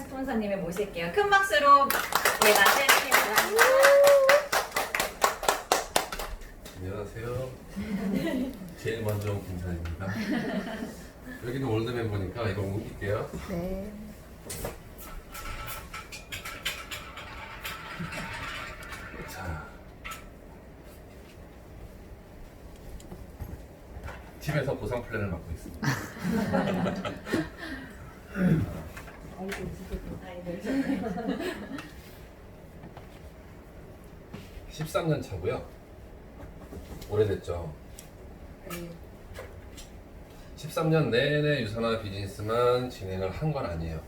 스폰서님을 모실게요. 큰 박수로 네, 맞이해주세요. 안녕하세요. 제일 먼저 온 김찬입니다. 여기는 올드 멤버니까 이거 옮길게요. 네. 자, 팀에서 보상 플랜을 맡고 있습니다. 아이들. 13년 차고요. 오래됐죠. 13년 내내 유산화 비즈니스만 진행을 한 건 아니에요.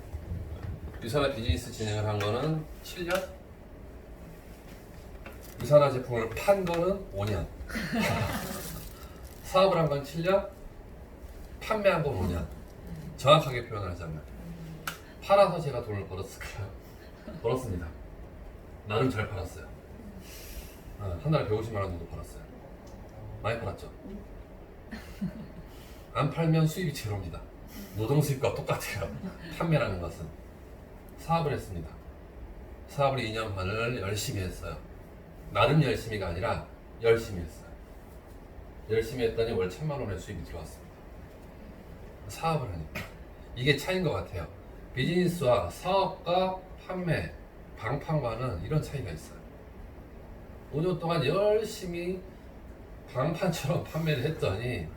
유산화 비즈니스 진행을 한 거는 7년? 유산화 제품을 판 거는 5년. 사업을 한 건 7년? 판매한 건 5년. 정확하게 표현하자면 팔아서 제가 돈을 벌었을까요? 벌었습니다. 나름 잘 팔았어요. 한 달에 150만 원 정도 벌었어요. 많이 팔았죠? 안 팔면 수입이 제로입니다. 노동 수입과 똑같아요. 판매라는 것은. 사업을 했습니다. 사업을 2년 반을 열심히 했어요. 나름 열심히가 아니라 열심히 했어요. 열심히 했더니 월 1,000만 원의 수입이 들어왔습니다. 사업을 하니까. 이게 차이인 것 같아요. 비즈니스와 사업과 판매, 방판과는 이런 차이가 있어요. 5년 동안 열심히 방판처럼 판매를 했더니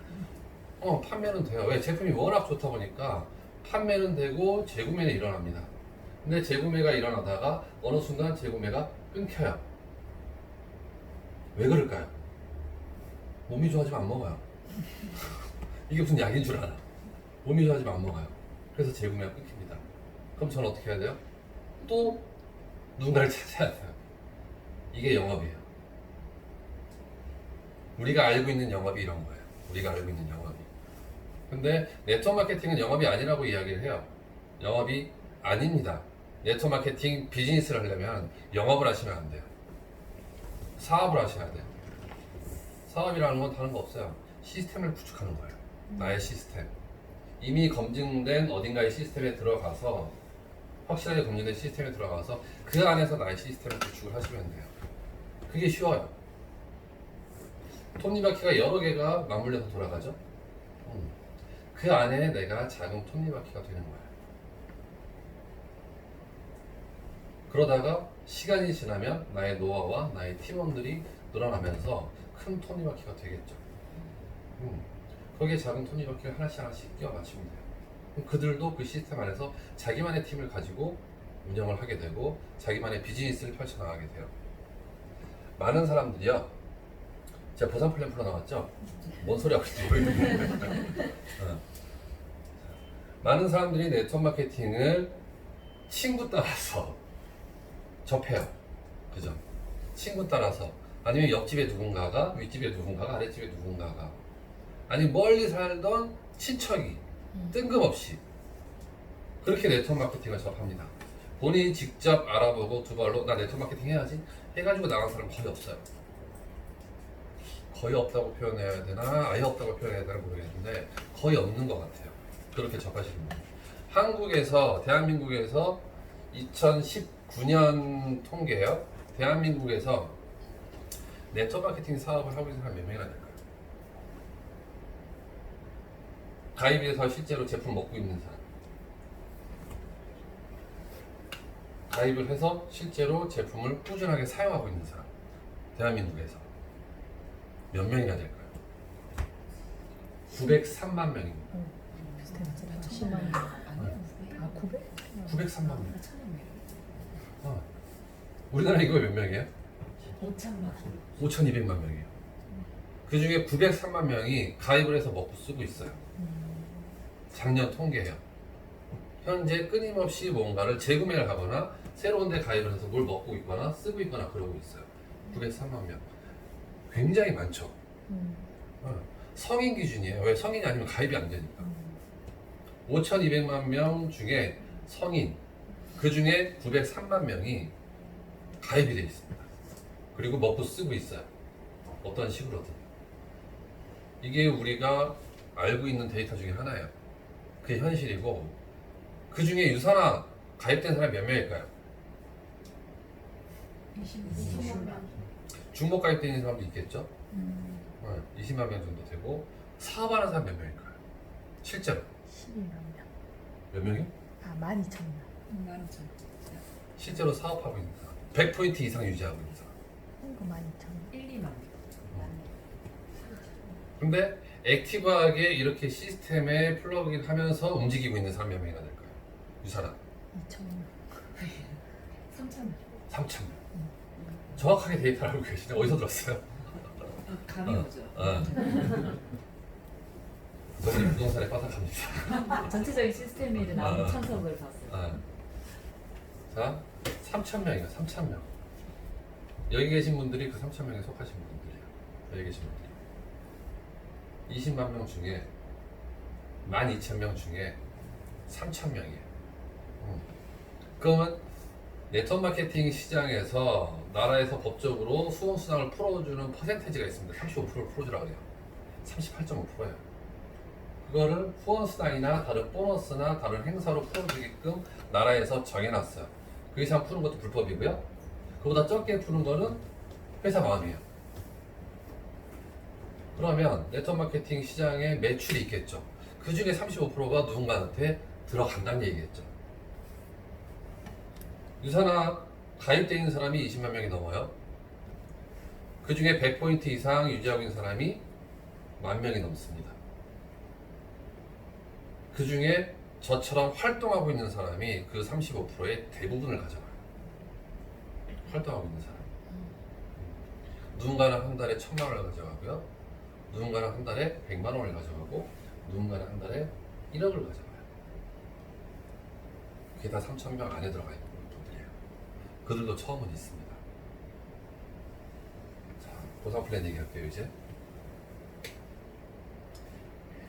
판매는 돼요. 왜? 제품이 워낙 좋다 보니까 판매는 되고 재구매는 일어납니다. 근데 재구매가 일어나다가 어느 순간 재구매가 끊겨요. 왜 그럴까요? 몸이 좋아지면 안 먹어요. 이게 무슨 약인 줄 알아. 몸이 좋아지면 안 먹어요. 그래서 재구매가 끊깁니다. 그럼 저는 어떻게 해야 돼요? 또 누군가를 찾아야 돼요. 이게 영업이에요. 우리가 알고 있는 영업이 이런 거예요. 우리가 알고 있는 영업이. 근데 네트워크 마케팅은 영업이 아니라고 이야기를 해요. 영업이 아닙니다. 네트워크 마케팅 비즈니스를 하려면 영업을 하시면 안 돼요. 사업을 하셔야 돼요. 사업이라는 건 다른 거 없어요. 시스템을 구축하는 거예요. 나의 시스템. 이미 검증된 어딘가의 시스템에 들어가서 확실하게 검증된 시스템에 들어가서 그 안에서 나의 시스템을 구축을 하시면 돼요. 그게 쉬워요. 톱니바퀴가 여러 개가 맞물려서 돌아가죠. 그 안에 내가 작은 톱니바퀴가 되는 거예요. 그러다가 시간이 지나면 나의 노하우와 나의 팀원들이 늘어나면서 큰 톱니바퀴가 되겠죠. 거기에 작은 톱니바퀴를 하나씩 끼워 맞추면 돼요. 그럼 그들도 그 시스템 안에서 자기만의 팀을 가지고 운영을 하게 되고 자기만의 비즈니스를 펼쳐나가게 돼요. 많은 사람들이요. 제가 보상 플랜 풀어나왔죠? 뭔 소리 하고 있지? 많은 사람들이 네트워크 마케팅을 친구 따라서 접해요. 그죠? 친구 따라서 아니면 옆집에 누군가가, 윗집에 누군가가, 아랫집에 누군가가 아니면 멀리 살던 친척이 뜬금없이 그렇게 네트워크 마케팅을 접합니다. 본인이 직접 알아보고 두 발로 나 네트워크 마케팅 해야지 해가지고 나간 사람 거의 없어요. 거의 없다고 표현해야 되나 아예 없다고 표현해야 되나 모르겠는데 거의 없는 것 같아요. 그렇게 접하시는 분. 한국에서 대한민국에서 2019년 통계요. 대한민국에서 네트워크 마케팅 사업을 하고 있는 사람 몇 명이나 될까요? 가입해서 실제로 제품 먹고 있는 사람. 가입을 해서 실제로 제품을 꾸준하게 사용하고 있는 사람. 대한민국에서 몇 명이나 될까요? 903만 명입니다. 10만 아 900? 903만 명. 우리나라 이거 몇 명이에요? 5천만. 5,200만 명이에요. 그 중에 903만 명이 가입을 해서 먹고 쓰고 있어요. 작년 통계예요. 현재 끊임없이 뭔가를 재구매를 하거나 새로운 데 가입을 해서 뭘 먹고 있거나 쓰고 있거나 그러고 있어요. 903만 명. 굉장히 많죠. 성인 기준이에요. 왜? 성인이 아니면 가입이 안 되니까. 5,200만 명 중에 성인, 그 중에 903만 명이 가입이 되어 있습니다. 그리고 먹고 쓰고 있어요. 어떤 식으로든. 이게 우리가 알고 있는 데이터 중에 하나예요. 그게 현실이고 그 중에 유산화 가입된 사람이 몇 명일까요? 20만. 중복 가입되어 있는 사람도 있겠죠? 20만 명 정도 되고 사업하는 사람 몇 명일까요? 실제로 12만 명. 몇 명이? 12,000명. 실제로 사업하고 있는 사람 100포인트 이상 유지하고 있는 사람. 한거 12,000명. 1, 2만. 근데 액티브하게 이렇게 시스템에 플러그인 하면서 움직이고 있는 사람 몇 명이나 될까요? 유사람 2,000명. 3천. 3,000명. 정확하게 데이터를 알고 계시네. 어디서 들었어요? 감이 오죠. 너희 부동산에 빠삭합니다. 전체적인 시스템이 나온 참석을 봤어요. 자, 3,000명이에요. 3,000명. 여기 계신 분들이 그 3,000명에 속하신 분들이에요. 여기 계신 분들이. 20만 명 중에 12,000명 중에 3,000명이에요. 그러면 네트워크 마케팅 시장에서 나라에서 법적으로 수강수당을 풀어주는 퍼센테이지가 있습니다. 35%를 풀어주라고 해요. 38.5%예요. 그거를 후원수당이나 다른 보너스나 다른 행사로 풀어주게끔 나라에서 정해놨어요. 그 이상 푸는 것도 불법이고요. 그보다 적게 푸는 거는 회사 마음이에요. 그러면 네트워크 마케팅 시장에 매출이 있겠죠. 그 중에 35%가 누군가한테 들어간다는 얘기겠죠. 유사나 가입되어 있는 사람이 20만 명이 넘어요. 그 중에 100포인트 이상 유지하고 있는 사람이 10,000명이 넘습니다. 그 중에 저처럼 활동하고 있는 사람이 그 35%의 대부분을 가져가요. 활동하고 있는 사람. 누군가는 한 달에 1,000만 원을 가져가고요. 누군가는 한 달에 100만 원을 가져가고 누군가는 한 달에 1억을 가져가요. 그게 다 3,000명 안에 들어가 있는 분들이에요. 그들도 처음은 있습니다. 자, 보상 플랜 얘기할게요 이제.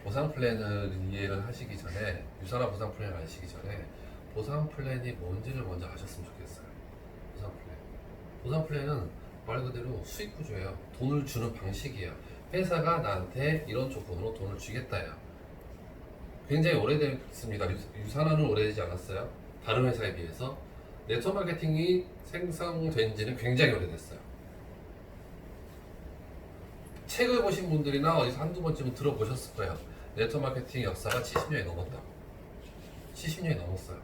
보상 플랜을 이해를 하시기 전에, 유사나 보상 플랜을 아시기 전에 보상 플랜이 뭔지를 먼저 아셨으면 좋겠어요. 보상 플랜. 보상 플랜은 말 그대로 수익 구조예요. 돈을 주는 방식이에요. 회사가 나한테 이런 조건으로 돈을 주겠다요. 굉장히 오래됐습니다. 유사나는 오래되지 않았어요. 다른 회사에 비해서. 네트워크 마케팅이 생성된 지는 굉장히 오래됐어요. 책을 보신 분들이나 어디서 한두 번쯤은 들어보셨을 거예요. 네트워크 마케팅 역사가 70년이 넘었다. 70년이 넘었어요.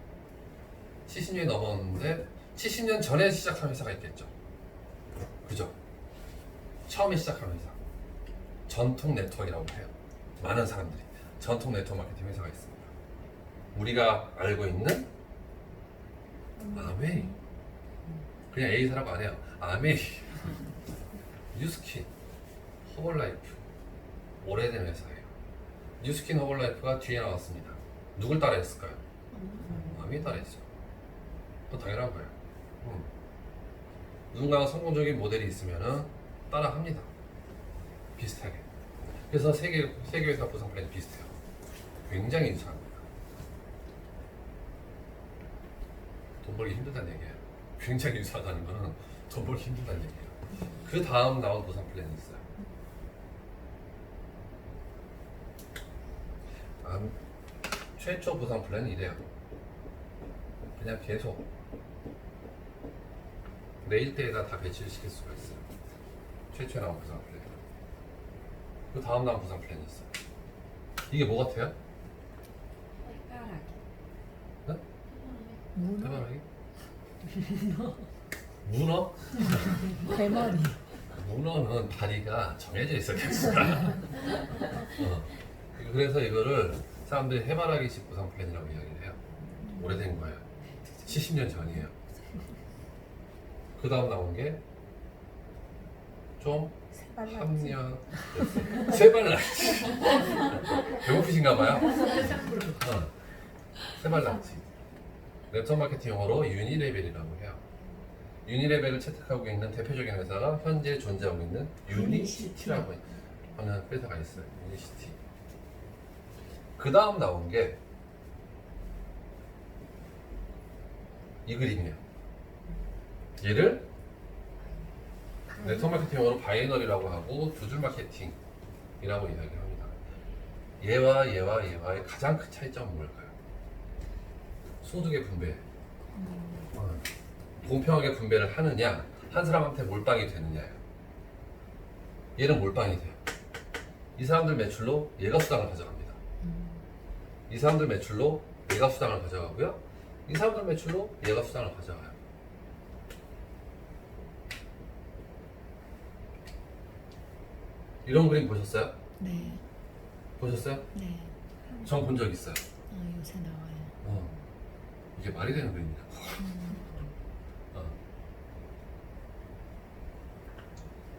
70년이 넘었는데 70년 전에 시작한 회사가 있겠죠. 그죠? 처음에 시작한 회사. 전통 네트워크라고 해요. 많은 사람들이 전통 네트워크 마케팅 회사가 있습니다. 우리가 알고 있는 아메이, 그냥 A사라고 안 해요. 아메이, 뉴스킨, 허벌라이프, 오래된 회사예요. 뉴스킨, 허벌라이프가 뒤에 나왔습니다. 누굴 따라했을까요? 아메이 따라했죠. 그건 당연한 거예요. 누군가가 성공적인 모델이 있으면은 따라합니다. 비슷하게. 그래서 세계 회사 보상 플랜이 비슷해요. 굉장히 유사합니다. 돈 벌기 힘들다는 얘기예요. 굉장히 유사하다는 거는 돈 벌기 힘들다는 얘기예요. 그 다음 나온 보상 플랜이 있어요. 최초 보상 플랜은 이래요. 그냥 계속 내일대에다 다 배치를 시킬 수가 있어요. 최초에 나온 보상 플랜. 그 다음 나온 보상 플랜이 있어요. 이게 뭐 같아요? 해바라기. 네? 문어? 해바라기? 문어? 대머리. 문어는 다리가 정해져 있어야겠어요. 그래서 이거를 사람들이 해바라기식 보상 플랜이라고 이야기를 해요. 오래된 거예요. 70년 전이에요. 그 다음 나온 게 좀 합리화 세발낙지. 배고프신가 봐요. 세발낙지. 네트워크 마케팅 용어로 유니레벨이라고 해요. 유니레벨을 채택하고 있는 대표적인 회사가 현재 존재하고 있는 유니시티라고 하는 회사가 있어요. 유니시티. 그 다음 나온 게 이 그림이에요. 얘를 네트워크 마케팅 용어로 바이너리라고 하고 두 줄 마케팅이라고 이야기합니다. 얘와 얘와 얘와의 가장 큰 차이점은 뭘까요? 소득의 분배. 공평하게 분배를 하느냐, 한 사람한테 몰빵이 되느냐예요. 얘는 몰빵이 돼요. 이 사람들 매출로 얘가 수당을 가져갑니다. 이 사람들 매출로 얘가 수당을 가져가고요. 이 사람들 매출로 얘가 수당을 가져가요. 이런 그림 보셨어요? 네. 보셨어요? 네. 전 본 적 있어요. 요새 나와요. 이게 말이 되는 그림이야.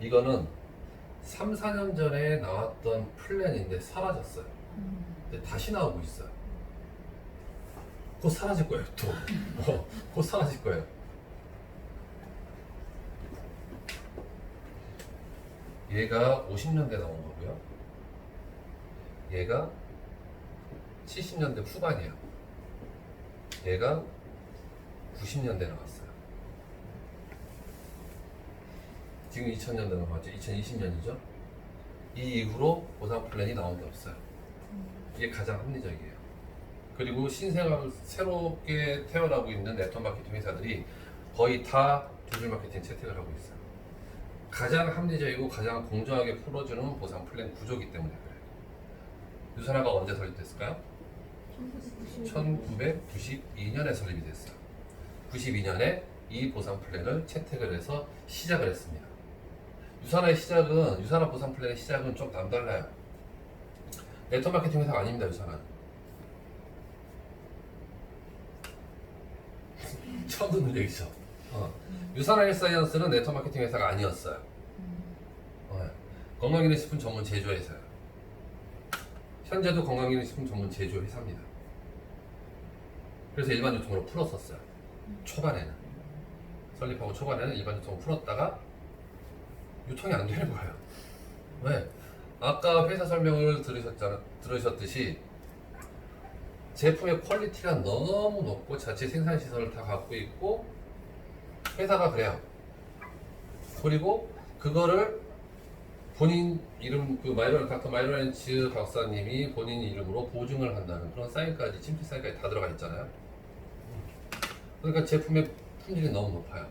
이거는 3, 4년 전에 나왔던 플랜인데 사라졌어요. 근데 다시 나오고 있어요. 곧 사라질 거예요, 또. 곧 사라질 거예요. 얘가 50년대 나온 거고요. 얘가 70년대 후반이에요. 얘가 90년대 나왔어요. 지금 2000년대 넘어갔죠. 2020년이죠. 이 이후로 보상 플랜이 나온 게 없어요. 이게 가장 합리적이에요. 그리고 신생아를 새롭게 태어나고 있는 네트워크 마케팅 회사들이 거의 다 디지털 마케팅 채택을 하고 있어요. 가장 합리적이고 가장 공정하게 풀어주는 보상 플랜 구조이기 때문에 그래요. 유산화가 언제 설립됐을까요? 1992년에 설립이 됐어요. 92년에 이 보상 플랜을 채택을 해서 시작을 했습니다. 유산화 보상 플랜의 시작은 좀 남달라요. 네트워크 마케팅 회사가 아닙니다, 유산화. 처음 듣는 얘기죠. 유산화 헬스사이언스는 네트워크 마케팅 회사가 아니었어요. 건강기능식품 전문 제조회사예요. 현재도 건강기능식품 전문 제조회사입니다. 그래서 일반 유통으로 풀었었어요. 초반에는 설립하고 초반에는 일반 유통으로 풀었다가 유통이 안 되는 거예요. 왜? 아까 회사 설명을 들으셨듯이 제품의 퀄리티가 너무 높고 자체 생산 시설을 다 갖고 있고 회사가 그래요. 그리고 그거를 본인 이름 닥터 마이로렌츠 박사님이 본인 이름으로 보증을 한다는 그런 사인까지 찜티 사인까지 다 들어가 있잖아요. 그러니까 제품의 품질이 너무 높아요.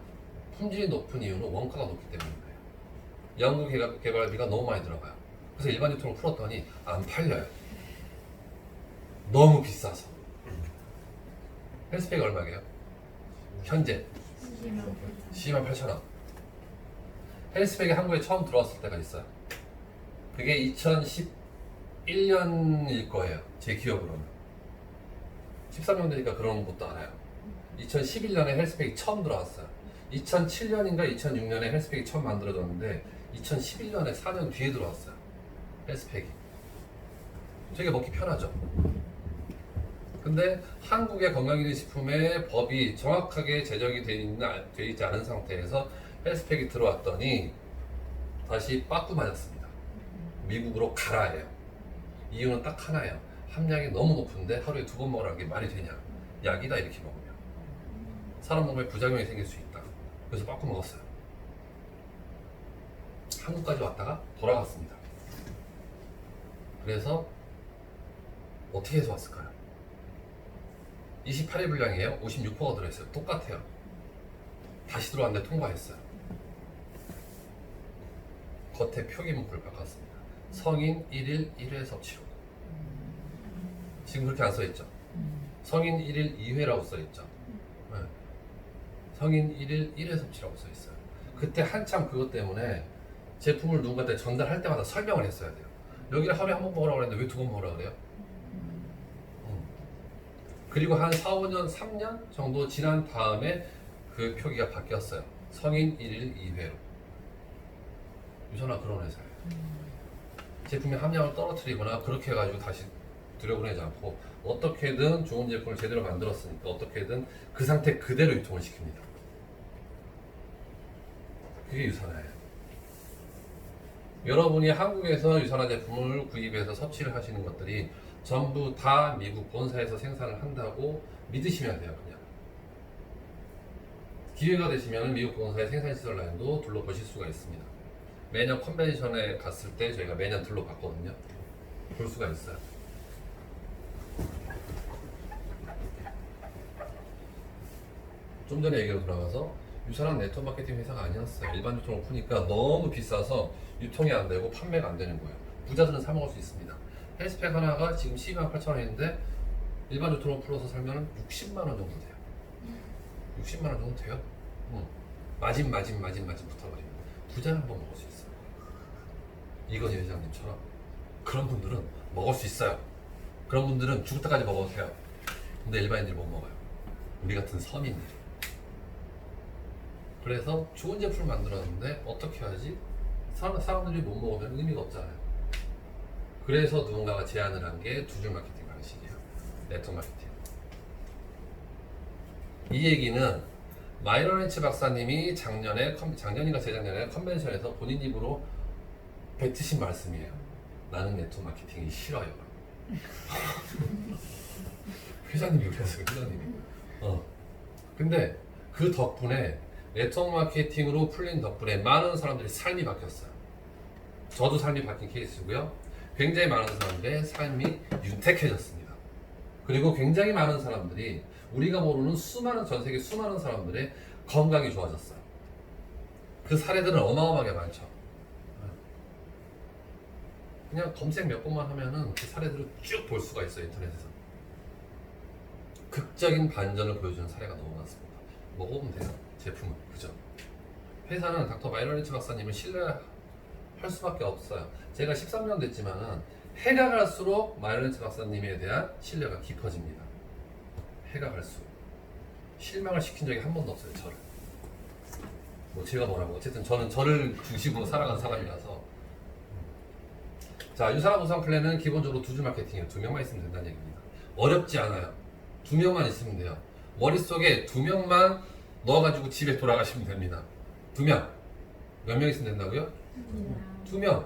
품질이 높은 이유는 원가가 높기 때문이에요. 연구 개발비가 너무 많이 들어가요. 그래서 일반 유통을 풀었더니 안 팔려요. 너무 비싸서. 헬스팩이 얼마게요? 현재 128,000원. 헬스팩이 한국에 처음 들어왔을 때가 있어요. 그게 2011년일 거예요. 제 기억으로는. 13년 되니까 그런 것도 알아요. 2011년에 헬스팩이 처음 들어왔어요. 2007년인가 2006년에 헬스팩이 처음 만들어졌는데 2011년에 4년 뒤에 들어왔어요. 헬스팩이. 되게 먹기 편하죠. 근데 한국의 건강기능식품의 법이 정확하게 제정이 되어 있지 않은 상태에서 헬스팩이 들어왔더니 다시 빠꾸 맞았습니다. 미국으로 가라예요. 이유는 딱 하나예요. 함량이 너무 높은데 하루에 2번 먹으라는 게 말이 되냐. 약이다 이렇게 먹으면. 사람 몸에 부작용이 생길 수 있다. 그래서 빠꾸 먹었어요. 한국까지 왔다가 돌아갔습니다. 그래서 어떻게 해서 왔을까요? 28일 분량이에요. 56%가 들어있어요. 똑같아요. 다시 들어왔는데 통과했어요. 겉에 표기문구를 바꿨습니다. 성인 1일 1회 섭취로. 지금 그렇게 안 써있죠? 성인 1일 2회라고 써있죠? 네. 성인 1일 1회 섭취라고 써있어요. 그때 한참 그것 때문에 제품을 누군가한테 전달할 때마다 설명을 했어야 돼요. 여기를 하루에 한 번 먹으라고 그랬는데 왜 2번 먹으라고 그래요? 그리고 한 4, 5년, 3년 정도 지난 다음에 그 표기가 바뀌었어요. 성인 1일 2회로. 유산화 그런 회사예요. 제품의 함량을 떨어뜨리거나 그렇게 해가지고 다시 들여보내지 않고 어떻게든 좋은 제품을 제대로 만들었으니까 어떻게든 그 상태 그대로 유통을 시킵니다. 그게 유산화예요. 여러분이 한국에서 유산화 제품을 구입해서 섭취를 하시는 것들이 전부 다 미국 본사에서 생산을 한다고 믿으시면 돼요. 그냥 기회가 되시면 미국 본사의 생산시설 라인도 둘러보실 수가 있습니다. 매년 컨벤션에 갔을 때 저희가 매년 둘러봤거든요. 볼 수가 있어요. 좀 전에 얘기로 돌아가서 유사한 네트워크 마케팅 회사가 아니었어요. 일반 유통을 푸니까 너무 비싸서 유통이 안 되고 판매가 안 되는 거예요. 부자들은 사 먹을 수 있습니다. 헬스팩 하나가 지금 12만 8천 원인데 일반 유통을 풀어서 살면 60만 원 정도 돼요. 60만 원 정도 돼요. 마진 붙어버리면 부자는 한번 먹을 수 있어요. 이건희 회장님처럼 그런 분들은 먹을 수 있어요. 그런 분들은 죽을 때까지 먹어도 돼요. 근데 일반인들이 못 먹어요. 우리 같은 서민들이. 그래서 좋은 제품을 만들었는데 어떻게 하지? 사람들이 못 먹으면 의미가 없잖아요. 그래서 누군가가 제안을 한 게 두 줄 마케팅 방식이에요. 네트워크 마케팅. 이 얘기는 마이런 렌치 박사님이 작년인가 재작년에 컨벤션에서 본인 입으로 뱉으신 말씀이에요. 나는 네트워크 마케팅이 싫어요. 회장님이 그랬어요. 회장님이. 근데 그 덕분에 네트워크 마케팅으로 풀린 덕분에 많은 사람들이 삶이 바뀌었어요. 저도 삶이 바뀐 케이스고요. 굉장히 많은 사람들의 삶이 윤택해졌습니다. 그리고 굉장히 많은 사람들이 우리가 모르는 전 세계 수많은 사람들의 건강이 좋아졌어요. 그 사례들은 어마어마하게 많죠. 그냥 검색 몇 번만 하면은 그 사례들을 쭉 볼 수가 있어요. 인터넷에서. 극적인 반전을 보여주는 사례가 너무 많습니다. 먹어보면 돼요. 제품은. 그죠? 회사는 닥터 마이런 렌치 박사님을 신뢰할 수밖에 없어요. 제가 13년 됐지만은 해가 갈수록 마이런 렌치 박사님에 대한 신뢰가 깊어집니다. 해가 갈수록. 실망을 시킨 적이 한 번도 없어요. 저를. 뭐 제가 뭐라고. 어쨌든 저는 저를 중심으로 살아간 사람이라서. 자, 유사한 보상 플랜은 기본적으로 두 줄 마케팅이에요. 2명만 있으면 된다는 얘기입니다. 어렵지 않아요. 2명만 있으면 돼요. 머릿속에 2명만 넣어가지고 집에 돌아가시면 됩니다. 2명. 몇 명 있으면 된다고요? 2명.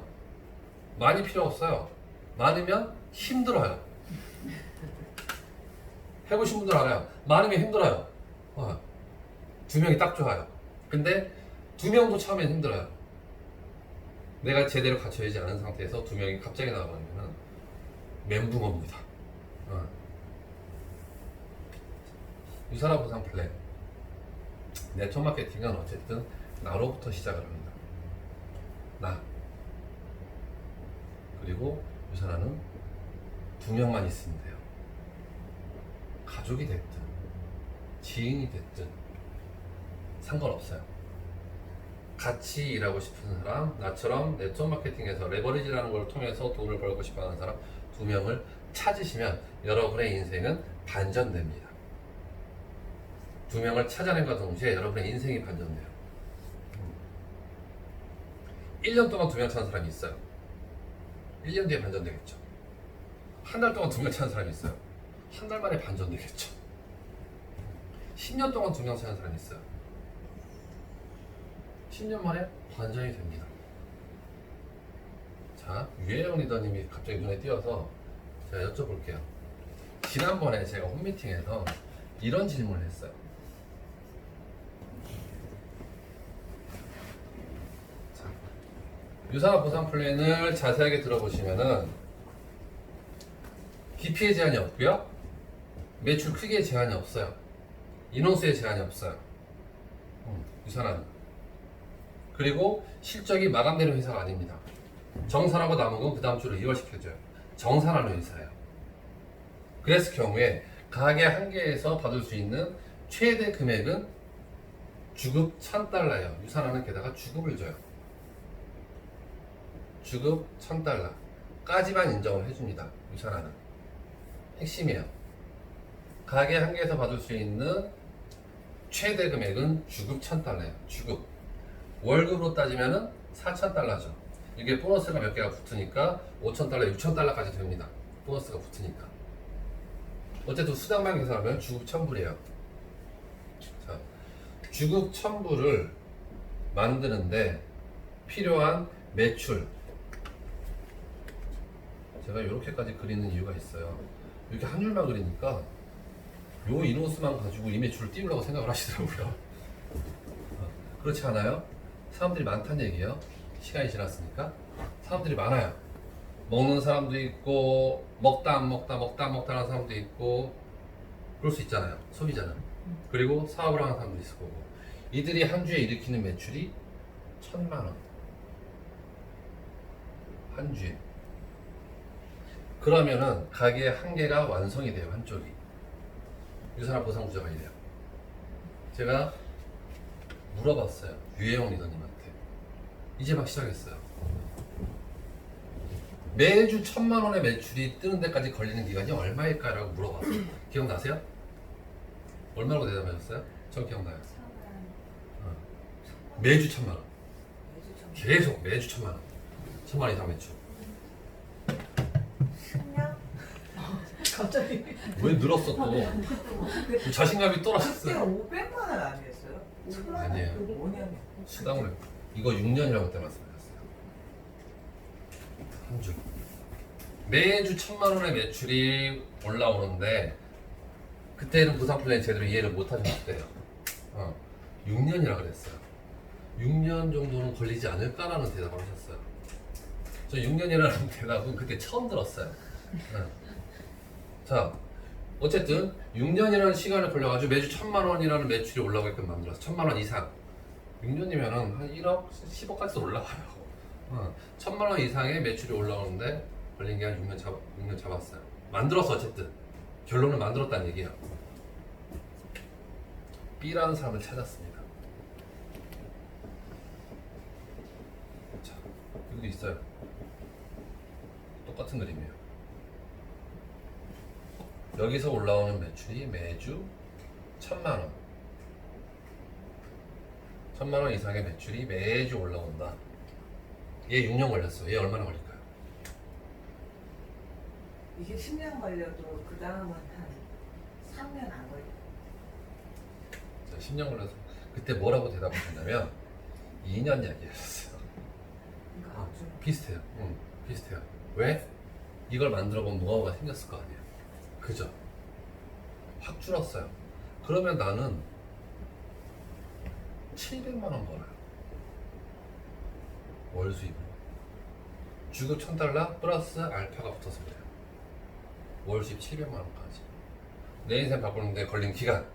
많이 필요 없어요. 많으면 힘들어요. 해보신 분들 알아요. 많으면 힘들어요. 2명이 딱 좋아요. 근데 2명도 처음엔 힘들어요. 내가 제대로 갖춰지지 않은 상태에서 2명이 갑자기 나와버리면 멘붕 옵니다. 유사한 보상 플랜. 네트워크 마케팅은 어쨌든 나로부터 시작을 합니다. 나. 그리고 유사라는 2명만 있으면 돼요. 가족이 됐든 지인이 됐든 상관없어요. 같이 일하고 싶은 사람, 나처럼 네트워크 마케팅에서 레버리지라는 걸 통해서 돈을 벌고 싶어 하는 사람 2명을 찾으시면 여러분의 인생은 반전됩니다. 2명을 찾아낸과 동시에 여러분의 인생이 반전돼요. 1년 동안 2명 찾는 사람이 있어요. 1년 뒤에 반전되겠죠. 한 달 동안 2명 찾는 사람이 있어요. 한 달 만에 반전되겠죠. 10년 동안 2명 찾는 사람이 있어요. 10년 만에 반전이 됩니다. 자, 유혜영 리더님이 갑자기 눈에 띄어서 제가 여쭤볼게요. 지난번에 제가 홈미팅에서 이런 질문을 했어요. 자, 유사한 보상 플랜을 자세하게 들어보시면은 기피의 제한이 없고요. 매출 크기의 제한이 없어요. 인원수의 제한이 없어요. 유사한. 그리고 실적이 마감되는 회사가 아닙니다. 정산하고 남은 건 그 다음 주로 이월시켜줘요. 정산하는 회사예요. 그랬을 경우에 가게 한 개에서 받을 수 있는 최대 금액은 주급 1,000달러예요. 유산하는 게다가 주급을 줘요. 주급 1,000달러까지만 인정을 해줍니다. 유산하는. 핵심이에요. 가게 한 개에서 받을 수 있는 최대 금액은 주급 1,000달러예요. 주급. 월급으로 따지면은 4,000달러죠. 이게 보너스가 몇 개가 붙으니까 5,000달러, 6,000달러까지 됩니다. 보너스가 붙으니까. 어쨌든 수당만 계산하면 주급 1,000불이에요. 자, 주급 1,000불을 만드는데 필요한 매출. 제가 이렇게까지 그리는 이유가 있어요. 이렇게 한 줄만 그리니까 요 인원수만 가지고 이 매출을 띄우려고 생각을 하시더라고요. 그렇지 않아요? 사람들이 많다는 얘기예요. 시간이 지났으니까 사람들이 많아요. 먹는 사람도 있고 먹다 안 먹다 하는 사람도 있고 그럴 수 있잖아요. 소비자는. 그리고 사업을 하는 사람도 있을 거고. 이들이 한 주에 일으키는 매출이 1,000만 원. 한 주에. 그러면은 가게 한 개가 완성이 돼요. 한쪽이. 유산화 보상 구조가 이래요. 제가 물어봤어요. 유혜영 리더님한테. 이제 막 시작했어요. 매주 1,000만 원의 매출이 뜨는 데까지 걸리는 기간이 얼마일까라고 물어봤어요. 기억나세요? 얼마라고 대답하셨어요? 전 기억나요. 매주 1,000만 원. 계속 매주 1,000만 원. 1,000만 원 이상 매출. 10년? 갑자기. 왜 늘었어 또? 자신감이 그때 떨어졌어요. 500만 원 아니었어요? 아니에요. 5년. 수당을 이거 6년이라고 그때 말씀하셨어요. 한 주. 매주 1,000만 원의 매출이 올라오는데 그때는 보상 플랜 제대로 이해를 못 하셨을 때요. 6년이라 그랬어요. 6년 정도는 걸리지 않을까라는 대답을 하셨어요. 저 6년이라는 대답은 그때 처음 들었어요. 자, 어쨌든 6년이라는 시간을 걸려가지고 매주 1,000만 원이라는 매출이 올라오게끔 만들었어. 1,000만 원 이상. 6년이면은 한 1억, 10억까지 올라가요. 1,000만 원 이상의 매출이 올라오는데 걸린 게 한 6년 잡았어요. 만들었어 어쨌든. 결론은 만들었다는 얘기예요. B라는 사람을 찾았습니다. 자, 여기도 있어요. 똑같은 그림이에요. 여기서 올라오는 매출이 매주 1,000만 원. 1,000만 원 이상의 매출이 매주 올라온다. 얘 6년 걸렸어. 얘 얼마나 걸릴까요? 이게 10년 걸려도 그 다음은 한 3년 안 걸려. 자, 10년 걸려서 그때 뭐라고 대답하셨냐면 2년 이야기하셨어요. 그러니까 아주 비슷해요. 비슷해요. 왜? 이걸 만들어 본 노하우가 생겼을 거 아니에요. 그죠? 확 줄었어요. 그러면 나는 700만 원 벌어요. 월 수입으로. 주급 $1,000 플러스 알파가 붙어서 그래요. 월 수입 700만 원까지. 내 인생 바꾸는데 걸린 기간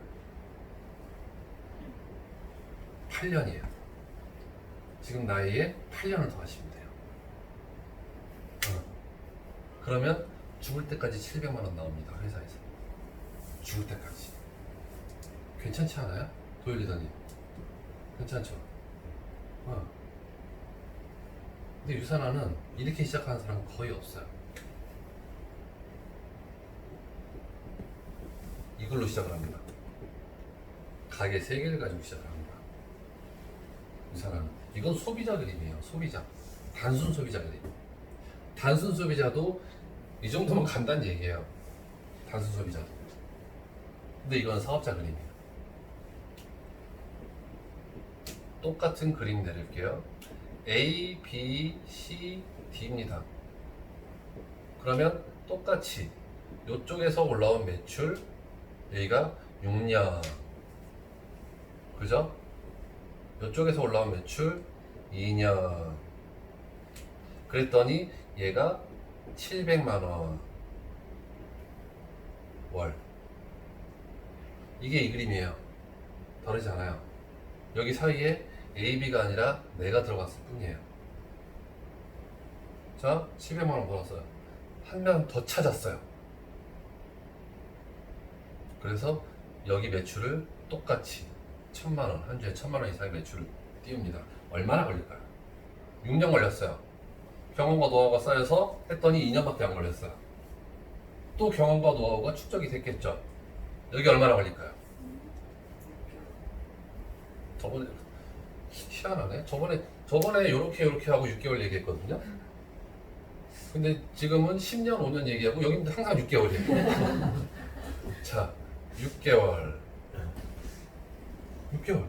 8년이에요. 지금 나이에 8년을 더 하시면 돼요. 그러면 죽을 때까지 700만 원 나옵니다. 회사에서. 죽을 때까지. 괜찮지 않아요? 도일 리더님. 괜찮죠? 근데 유산화는 이렇게 시작하는 사람은 거의 없어요. 이걸로 시작을 합니다. 가게 3개를 가지고 시작을 합니다. 유산화는. 이건 소비자 그림이에요. 소비자. 단순 소비자 그림. 단순 소비자도 이 정도면 간단 얘기예요. 단순 소비자도. 근데 이건 사업자 그림이에요. 똑같은 그림 내릴게요. A, B, C, D입니다. 그러면 똑같이 이쪽에서 올라온 매출 여기가 6년, 그죠? 이쪽에서 올라온 매출 2년. 그랬더니 얘가 700만 원 월. 이게 이 그림이에요. 다르지 않아요. 여기 사이에 A, B가 아니라 내가 들어갔을 뿐이에요. 자, 700만 원 벌었어요. 한 명 더 찾았어요. 그래서 여기 매출을 똑같이 1,000만 원, 한 주에 1,000만 원 이상의 매출을 띄웁니다. 얼마나 걸릴까요? 6년 걸렸어요. 경험과 노하우가 쌓여서 했더니 2년밖에 안 걸렸어요. 또 경험과 노하우가 축적이 됐겠죠. 여기 얼마나 걸릴까요? 저번에 희한하네. 저번에 요렇게 하고 6개월 얘기했거든요. 근데 지금은 10년, 5년 얘기하고 여기는 항상 6개월이에요. 자, 6개월. 6개월.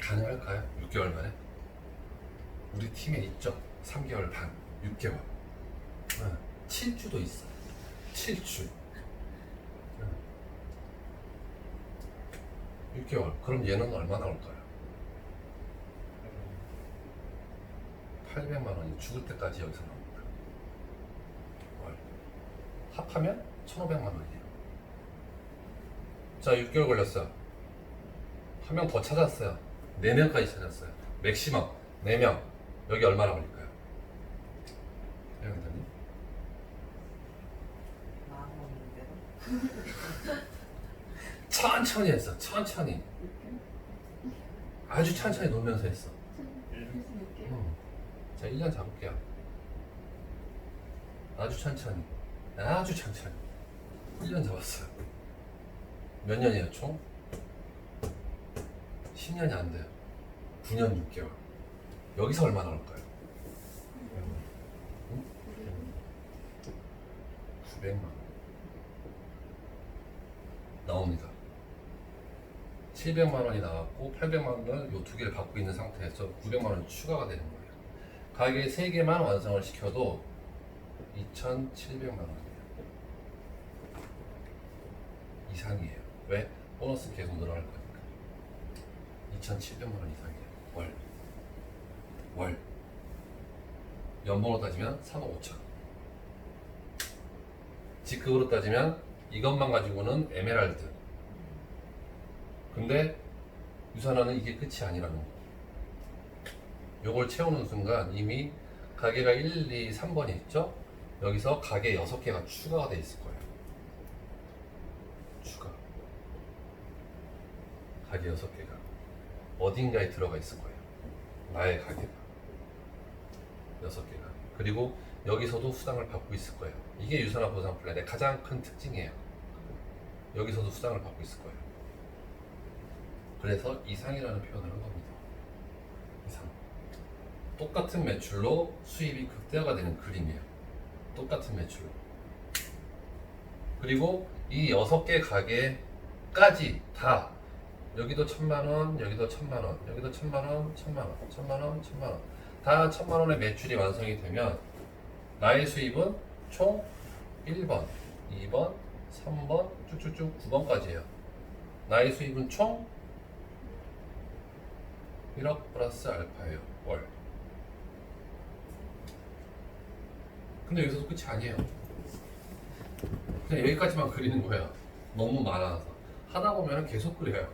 가능할까요? 6개월 만에? 우리 팀에 있죠? 3개월 반, 6개월. 7주도 있어. 7주. 6개월. 그럼 얘는 얼마 나올까요? 800만 원이 죽을 때까지 여기서 나옵니다. 월. 합하면 1,500만 원이에요. 자, 6개월 걸렸어요. 한 명 더 찾았어요. 4명까지 찾았어요. 맥시멈 4명. 여기 얼마나 걸릴까요? 회원님? 마음먹는데. 천천히 했어. 천천히. 아주 천천히 놀면서 했어. 자, 1년 잡을게요. 아주 천천히. 아주 천천히. 1년 잡았어요. 몇 년이에요, 총? 10년이 안 돼요. 9년 6개월. 여기서 얼마나 올까요? 900만 원. 나옵니다. 700만 원이 나왔고 800만 원을 요 두 개를 받고 있는 상태에서 900만 원이 추가가 되는 거예요. 가게 3개만 완성을 시켜도 2,700만 원이에요. 이상이에요. 왜? 보너스 계속 늘어날 거니까. 2,700만 원 이상이에요. 월. 연봉으로 따지면 3억 5천. 직급으로 따지면 이것만 가지고는 에메랄드. 근데 유산화는 이게 끝이 아니라는 거. 요걸 채우는 순간 이미 가게가 1, 2, 3번이 있죠? 여기서 가게 6개가 추가가 돼 있을 거예요. 추가. 가게 6개가 어딘가에 들어가 있을 거예요. 나의 가게가 6개가. 그리고 여기서도 수당을 받고 있을 거예요. 이게 유산화 보상 플랜의 가장 큰 특징이에요. 여기서도 수당을 받고 있을 거예요. 그래서 이상이라는 표현을 한 겁니다. 이상. 똑같은 매출로 수입이 극대화가 되는 그림이에요. 똑같은 매출로. 그리고 이 6개 가게까지 다 여기도 1,000만 원, 여기도 1,000만 원, 여기도 1,000만 원, 1,000만 원, 1,000만 원, 1,000만 원. 다 1,000만 원의 매출이 완성이 되면 나의 수입은 총 1번, 2번, 3번, 쭉쭉쭉 9번까지예요. 나의 수입은 총 1억 플러스 알파예요. 월. 근데 여기서도 끝이 아니에요. 그냥 여기까지만 그리는 거예요. 너무 많아서. 하다 보면 계속 그려요.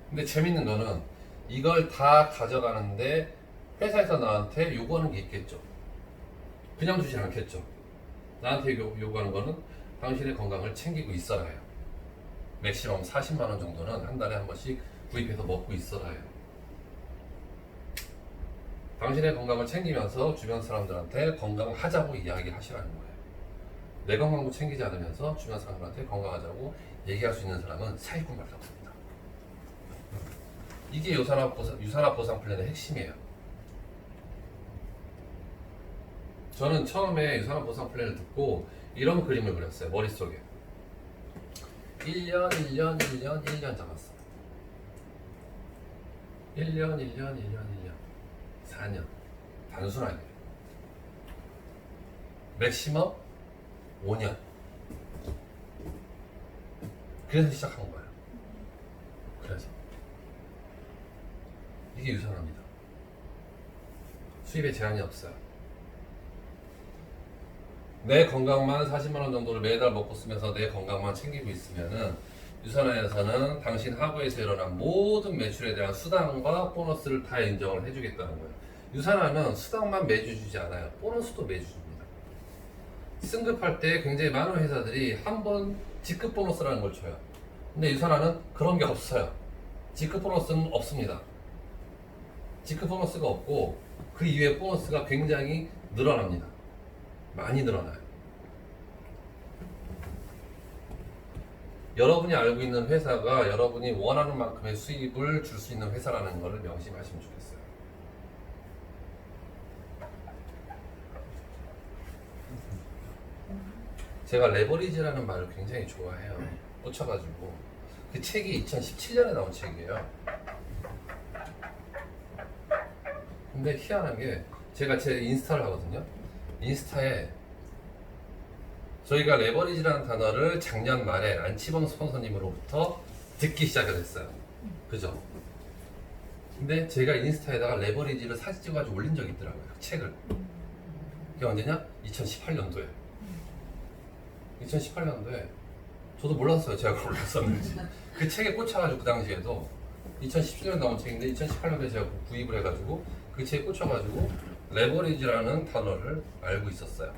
근데 재밌는 거는 이걸 다 가져가는데 회사에서 나한테 요구하는 게 있겠죠. 그냥 주지 않겠죠. 나한테 요구하는 거는 당신의 건강을 챙기고 있어라 해요. 맥시멈 40만 원 정도는 한 달에 한 번씩 구입해서 먹고 있어라 해요. 당신의 건강을 챙기면서 주변 사람들한테 건강하자고 이야기를 하시라는 거예요. 내 건강도 챙기지 않으면서 주변 사람들한테 건강하자고 얘기할 수 있는 사람은 사기꾼밖에 없습니다. 이게 유산화 보상 플랜의 핵심이에요. 저는 처음에 유산화 보상 플랜을 듣고 이런 그림을 그렸어요. 머릿속에 1년, 1년, 1년, 1년 잡았어. 1년, 1년, 1년, 1년 4년. 단순하게 맥시멈 5년. 그래서 시작한 거예요. 그래서 이게 유산화입니다. 수입에 제한이 없어요. 내 건강만 40만 원 정도를 매달 먹고 쓰면서 내 건강만 챙기고 있으면은 유산화에서는 당신 하부에서 일어난 모든 매출에 대한 수당과 보너스를 다 인정을 해주겠다는 거예요. 유산화는 수당만 매주 주지 않아요. 보너스도 매주 줍니다. 승급할 때 굉장히 많은 회사들이 한 번 직급 보너스라는 걸 줘요. 근데 유산화는 그런 게 없어요. 직급 보너스는 없습니다. 직급 보너스가 없고 그 이외에 보너스가 굉장히 늘어납니다. 많이 늘어나요. 여러분이 알고 있는 회사가 여러분이 원하는 만큼의 수입을 줄 수 있는 회사라는 것을 명심하시면 좋겠어요. 제가 레버리지라는 말을 굉장히 좋아해요. 꽂혀가지고. 그 책이 2017년에 나온 책이에요. 근데 희한한 게 제가 제 인스타를 하거든요. 인스타에 저희가 레버리지라는 단어를 작년 말에 안치범 스폰서님으로부터 듣기 시작을 했어요. 그죠? 근데 제가 인스타에다가 레버리지를 사진 찍어가지고 올린 적이 있더라고요. 그 책을. 그게 언제냐? 2018년도에. 2018년도에 저도 몰랐어요. 제가 그걸 올렸었는지. 그 책에 꽂혀가지고 그 당시에도 2017년 나온 책인데 2018년도에 제가 구입을 해가지고 그 책에 꽂혀가지고 레버리지라는 단어를 알고 있었어요.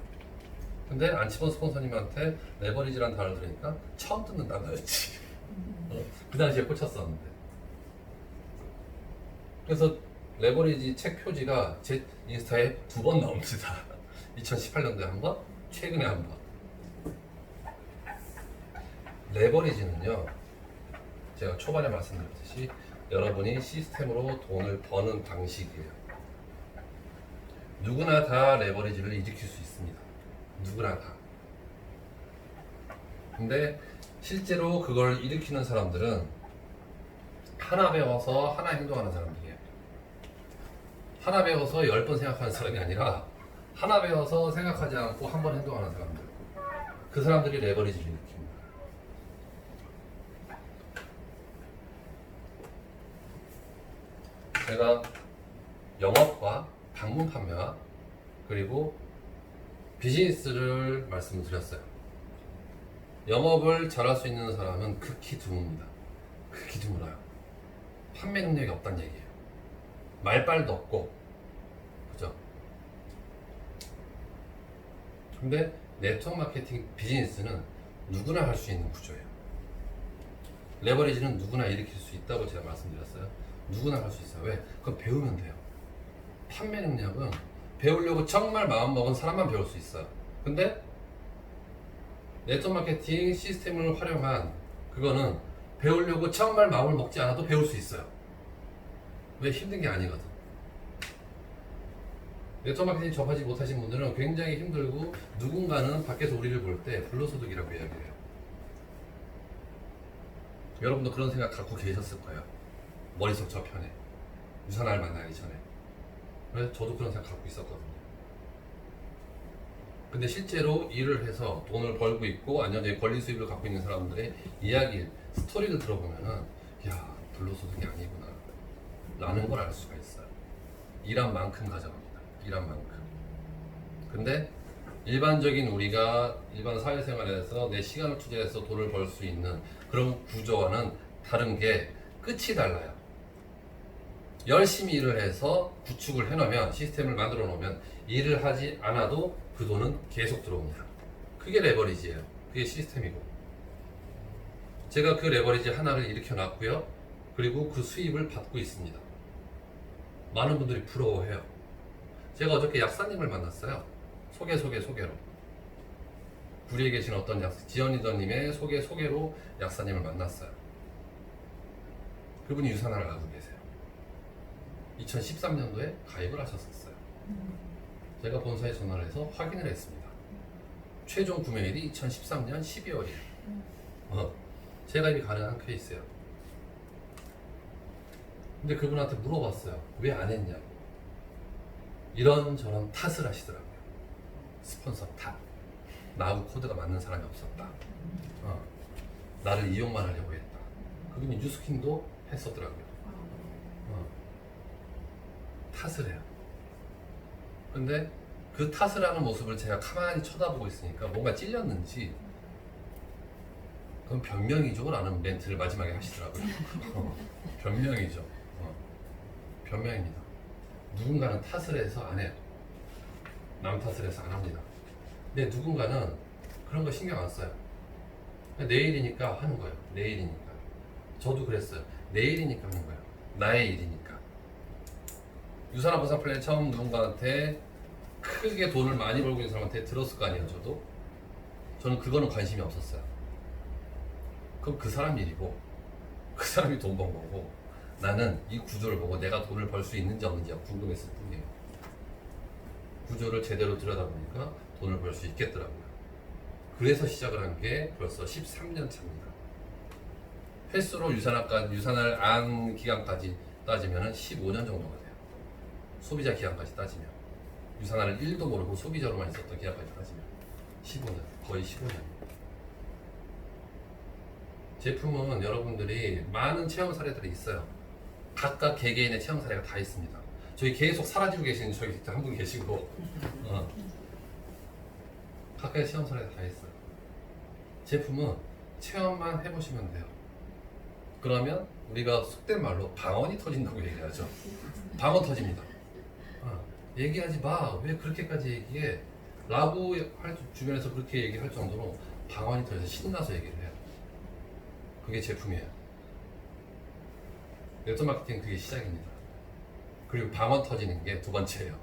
근데 안치번 스폰서님한테 레버리지라는 단어를 들으니까 처음 듣는 단어였지. 그 당시에 꽂혔었는데. 그래서 레버리지 책 표지가 제 인스타에 2번 나옵니다. 2018년도에 한 번, 최근에 한 번. 레버리지는요, 제가 초반에 말씀드렸듯이 여러분이 시스템으로 돈을 버는 방식이에요. 누구나 다 레버리지를 일으킬 수 있습니다. 누구나 다. 근데 실제로 그걸 일으키는 사람들은 하나 배워서 하나 행동하는 사람들이에요. 하나 배워서 10번 생각하는 사람이 아니라 하나 배워서 생각하지 않고 한 번 행동하는 사람들. 그 사람들이 레버리지를 일으킵니다. 제가 영업과 방문 판매와 그리고 비즈니스를 말씀을 드렸어요. 영업을 잘할 수 있는 사람은 극히 드뭅니다. 극히 드물어요. 판매 능력이 없다는 얘기예요. 말빨도 없고, 그죠? 근데 네트워크 마케팅 비즈니스는 누구나 할 수 있는 구조예요. 레버리지는 누구나 일으킬 수 있다고 제가 말씀드렸어요. 누구나 할 수 있어요. 왜? 그건 배우면 돼요. 판매 능력은 배우려고 정말 마음먹은 사람만 배울 수 있어요. 근데 네트워크 마케팅 시스템을 활용한 그거는 배우려고 정말 마음을 먹지 않아도 배울 수 있어요. 왜? 힘든 게 아니거든. 네트워크 마케팅 접하지 못하신 분들은 굉장히 힘들고 누군가는 밖에서 우리를 볼 때 불로소득이라고 이야기해요. 여러분도 그런 생각 갖고 계셨을 거예요. 머릿속 저편에 유산알 만나기 전에. 그래서 저도 그런 생각 갖고 있었거든요. 근데 실제로 일을 해서 돈을 벌고 있고 안정적인 권리 수입을 갖고 있는 사람들의 이야기, 스토리를 들어보면은 야, 불로소득이 아니구나 라는 걸 알 수가 있어요. 일한 만큼 가져갑니다. 일한 만큼. 근데 일반적인 우리가 일반 사회생활에서 내 시간을 투자해서 돈을 벌 수 있는 그런 구조와는 다른 게 끝이 달라요. 열심히 일을 해서 구축을 해놓으면, 시스템을 만들어 놓으면 일을 하지 않아도 그 돈은 계속 들어옵니다. 그게 레버리지예요. 그게 시스템이고. 제가 그 레버리지 하나를 일으켜 놨고요. 그리고 그 수입을 받고 있습니다. 많은 분들이 부러워해요. 제가 어저께 약사님을 만났어요. 소개로. 구리에 계신 어떤 지연 리더님의 소개로 약사님을 만났어요. 그분이 유산화를 가지고 계세요. 2013년도에 가입을 하셨었어요. 제가 본사에 전화를 해서 확인을 했습니다. 최종 구매일이 2013년 12월이에요. 재가입이 가능한 케이스예요. 근데 그분한테 물어봤어요. 왜 안 했냐고. 이런저런 탓을 하시더라고요. 스폰서 탓. 나하고 코드가 맞는 사람이 없었다. 나를 이용만 하려고 했다. 그분이 뉴스킹도 했었더라고요. 탓을 해요. 근데 그 탓을 하는 모습을 제가 가만히 쳐다보고 있으니까 뭔가 찔렸는지 그건 변명이죠 라는 멘트를 마지막에 하시더라고요. 변명이죠. 변명입니다. 누군가는 탓을 해서 안 해요. 남 탓을 해서 안 합니다. 근데 누군가는 그런 거 신경 안 써요. 내일이니까 하는 거예요. 내일이니까. 저도 그랬어요. 내일이니까 하는 거예요. 나의 일이니까. 유산화 보상 플랜 처음 누군가한테 크게 돈을 많이 벌고 있는 사람한테 들었을 거 아니에요. 저는 그거는 관심이 없었어요. 그럼 그 사람 일이고 그 사람이 돈 번 거고 나는 이 구조를 보고 내가 돈을 벌 수 있는지 없는지가 궁금했을 뿐이에요. 구조를 제대로 들여다보니까 돈을 벌 수 있겠더라고요. 그래서 시작을 한 게 벌써 13년 차입니다. 횟수로 유산을 안 기간까지 따지면 15년 정도가 돼요. 소비자 기간까지 따지면. 유산화를 1도 모르고 소비자로만 있었던 기간까지 따지면 15년, 거의 15년입니다. 제품은 여러분들이 많은 체험 사례들이 있어요. 각각 개개인의 체험 사례가 다 있습니다. 저희 계속 사라지고 계시는 저희 한 분 계시고 각각의 체험 사례가 다 있어요. 제품은 체험만 해보시면 돼요. 그러면 우리가 속된 말로 방언이 터진다고 얘기하죠. 방언 터집니다. 얘기하지 마. 왜 그렇게까지 얘기해? 라고 할 주변에서 그렇게 얘기할 정도로 방언이 터져서 신나서 얘기를 해요. 그게 제품이에요. 네트워크 마케팅 그게 시작입니다. 그리고 방언 터지는 게 두 번째예요.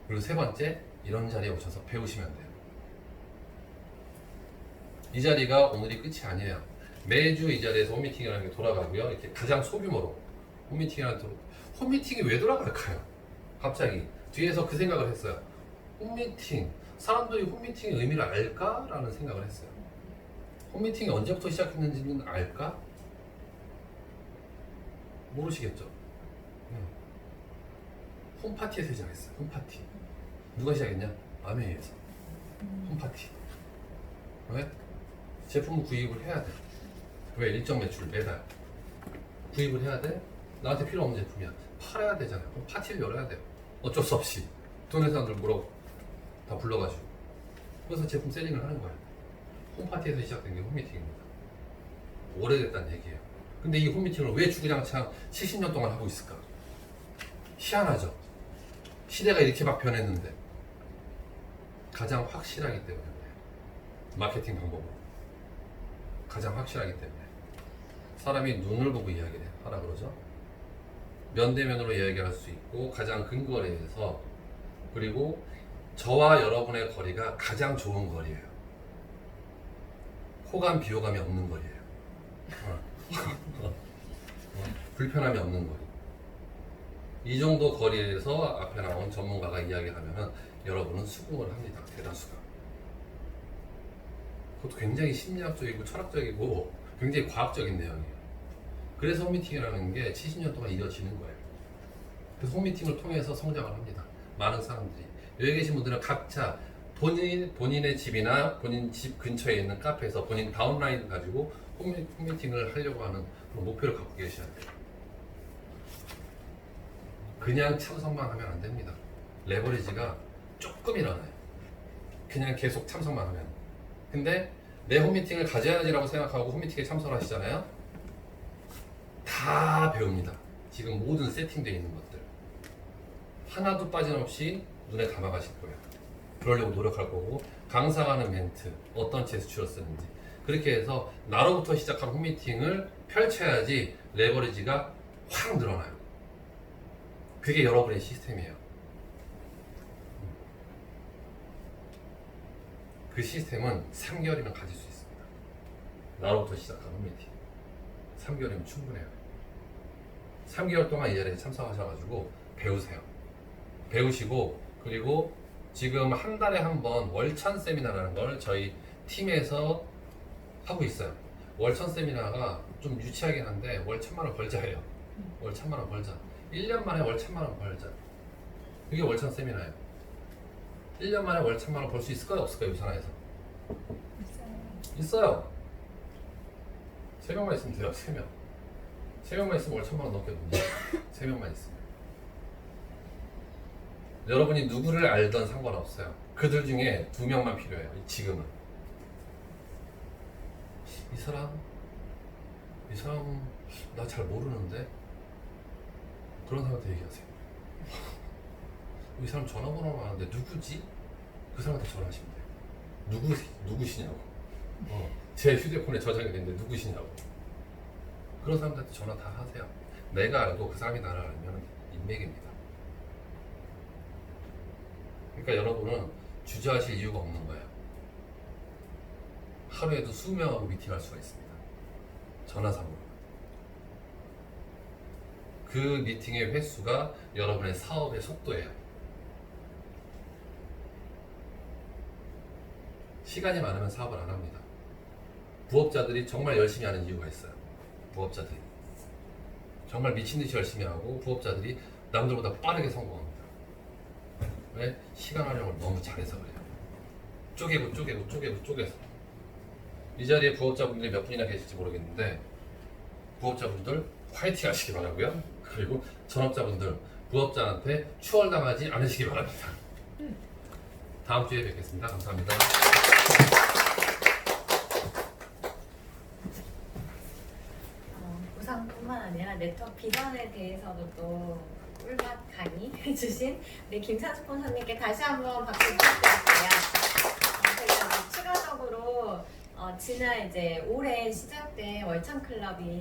그리고 세 번째, 이런 자리에 오셔서 배우시면 돼요. 이 자리가 오늘이 끝이 아니에요. 매주 이 자리에서 홈미팅이라는 게 돌아가고요. 이렇게 가장 소규모로 홈미팅이 왜 돌아갈까요? 갑자기 뒤에서 그 생각을 했어요. 홈미팅, 사람들이 홈미팅의 의미를 알까? 라는 생각을 했어요. 홈미팅이 언제부터 시작했는지는 알까? 모르시겠죠? 홈파티에서 시작했어요. 홈파티. 누가 시작했냐? 아메이에서. 홈파티. 왜? 제품을 구입을 해야 돼. 왜? 일정 매출 매달 구입을 해야 돼? 나한테 필요 없는 제품이야. 팔아야 되잖아요. 그럼 파티를 열어야 돼요. 어쩔 수 없이 동네 사람들 물어 다 불러가지고 그래서 제품 세팅을 하는 거예요. 홈파티에서 시작된 게 홈미팅입니다. 오래됐다는 얘기예요. 근데 이 홈미팅을 왜 주구장창 70년 동안 하고 있을까? 희한하죠. 시대가 이렇게 막 변했는데 가장 확실하기 때문에 마케팅 방법으로 가장 확실하기 때문에 사람이 눈을 보고 이야기를 하라 그러죠. 면대면으로 이야기할 수 있고 가장 근거리에서 그리고 저와 여러분의 거리가 가장 좋은 거리예요. 호감 비호감이 없는 거리예요. 불편함이 없는 거리. 이 정도 거리에서 앞에 나온 전문가가 이야기하면은 여러분은 수긍을 합니다. 대다수가. 그것도 굉장히 심리학적이고 철학적이고 굉장히 과학적인 내용이에요. 그래서 홈미팅이라는 게 70년 동안 이어지는 거예요. 그래서 홈미팅을 통해서 성장을 합니다. 많은 사람들이. 여기 계신 분들은 각자 본인의 집이나 본인 집 근처에 있는 카페에서 본인 다운라인을 가지고 홈미팅을 하려고 하는 그런 목표를 갖고 계셔야 돼요. 그냥 참석만 하면 안 됩니다. 레버리지가 조금 일어나요. 그냥 계속 참석만 하면. 근데 내 홈미팅을 가져야지라고 생각하고 홈미팅에 참석을 하시잖아요. 다 배웁니다. 지금 모든 세팅되어 있는 것들 하나도 빠짐없이 눈에 담아가실 거예요. 그러려고 노력할 거고 강사가 하는 멘트, 어떤 제스처를 쓰는지 그렇게 해서 나로부터 시작한 홈미팅을 펼쳐야지 레버리지가 확 늘어나요. 그게 여러분의 시스템이에요. 그 시스템은 3개월이면 가질 수 있습니다. 나로부터 시작한 홈미팅 3개월이면 충분해요. 3개월 동안 이 자리에 참석하셔가지고 배우세요. 배우시고 그리고 지금 한 달에 한 번 월천 세미나라는 걸 저희 팀에서 하고 있어요. 월천 세미나가 좀 유치하긴 한데 월 1000만원 벌자예요. 월 1000만원 벌자. 1년 만에 월 1000만원 벌자. 그게 월천 세미나예요. 1년 만에 월 1000만원 벌 수 있을까요? 없을까요? 이 산하에서? 있어요. 3명만 있으면 돼요. 3명. 3명만 있으면 월 1000만원 넘게 번다. 3명만 있으면. 여러분이 누구를 알던 상관없어요. 그들 중에 2명만 필요해요. 지금은. 이 사람 나 잘 모르는데 그런 사람한테 얘기하세요. 이 사람 전화번호가 많은데 누구지? 그 사람한테 전화하시면 돼요. 누구시냐고. 제 휴대폰에 저장이 됐는데 누구시냐고. 그런 사람들한테 전화 다 하세요. 내가 알고 그 사람이 나를 알면 인맥입니다. 그러니까 여러분은 주저하실 이유가 없는 거예요. 하루에도 수명하고 미팅할 수가 있습니다. 전화상으로. 그 미팅의 횟수가 여러분의 사업의 속도예요. 시간이 많으면 사업을 안 합니다. 부업자들이 정말 열심히 하는 이유가 있어요. 부업자들이 정말 미친듯이 열심히 하고 부업자들이 남들보다 빠르게 성공합니다. 왜? 시간 활용을 너무 잘해서 그래요. 쪼개서 이 자리에 부업자분들이 몇 분이나 계실지 모르겠는데 부업자분들 화이팅 하시기 바라고요. 그리고 전업자분들 부업자한테 추월당하지 않으시기 바랍니다. 다음 주에 뵙겠습니다. 감사합니다. 아니라 네트워크 비전에 대해서도 또 꿀맛 강의해주신 우리 김찬 스폰서님께 다시 한번 박수 부탁드릴게요. 저희가 추가적으로 지난 이제 올해 시작된 월참 클럽이